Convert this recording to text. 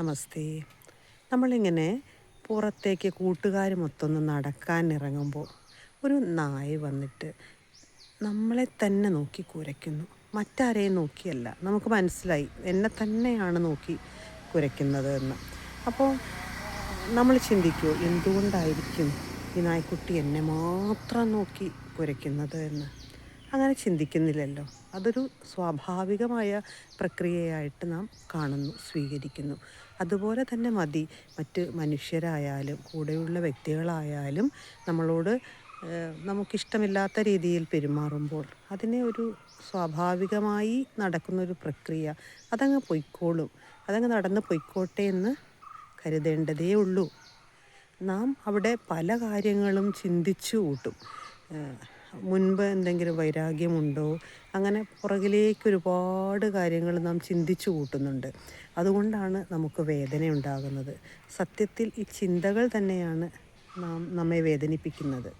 നമസ്തേ. നമ്മളിങ്ങനെ പുറത്തേക്ക് കൂട്ടുകാരുമൊത്തൊന്ന് നടക്കാൻ ഇറങ്ങുമ്പോൾ ഒരു നായ വന്നിട്ട് നമ്മളെ തന്നെ നോക്കി കുരയ്ക്കുന്നു. മറ്റാരെയും നോക്കിയല്ല. നമുക്ക് മനസ്സിലായി എന്നെ തന്നെയാണ് നോക്കി കുരയ്ക്കുന്നത് എന്ന്. അപ്പോൾ നമ്മൾ ചിന്തിക്കുമോ എന്തുകൊണ്ടായിരിക്കും ഈ നായ്ക്കുട്ടി എന്നെ മാത്രം നോക്കി കുരയ്ക്കുന്നത് എന്ന്? അങ്ങനെ ചിന്തിക്കുന്നില്ലല്ലോ. അതൊരു സ്വാഭാവികമായ പ്രക്രിയയായിട്ട് നാം കാണുന്നു, സ്വീകരിക്കുന്നു. അതുപോലെ തന്നെ മതി മറ്റ് മനുഷ്യരായാലും കൂടെയുള്ള വ്യക്തികളായാലും നമ്മളോട് നമുക്കിഷ്ടമില്ലാത്ത രീതിയിൽ പെരുമാറുമ്പോൾ അതിനെ ഒരു സ്വാഭാവികമായി നടക്കുന്നൊരു പ്രക്രിയ, അതങ്ങ് പൊയ്ക്കോളും, അതങ്ങ് നടന്ന് പൊയ്ക്കോട്ടെ എന്ന് കരുതേണ്ടതേ ഉള്ളൂ. നാം അവിടെ പല കാര്യങ്ങളും ചിന്തിച്ചു കൂട്ടും. മുൻപ് എന്തെങ്കിലും വൈരാഗ്യമുണ്ടോ, അങ്ങനെ പുറകിലേക്ക് ഒരുപാട് കാര്യങ്ങൾ നാം ചിന്തിച്ചു കൂട്ടുന്നുണ്ട്. അതുകൊണ്ടാണ് നമുക്ക് വേദന ഉണ്ടാകുന്നത്. സത്യത്തിൽ ഈ ചിന്തകൾ തന്നെയാണ് നമ്മെ വേദനിപ്പിക്കുന്നത്.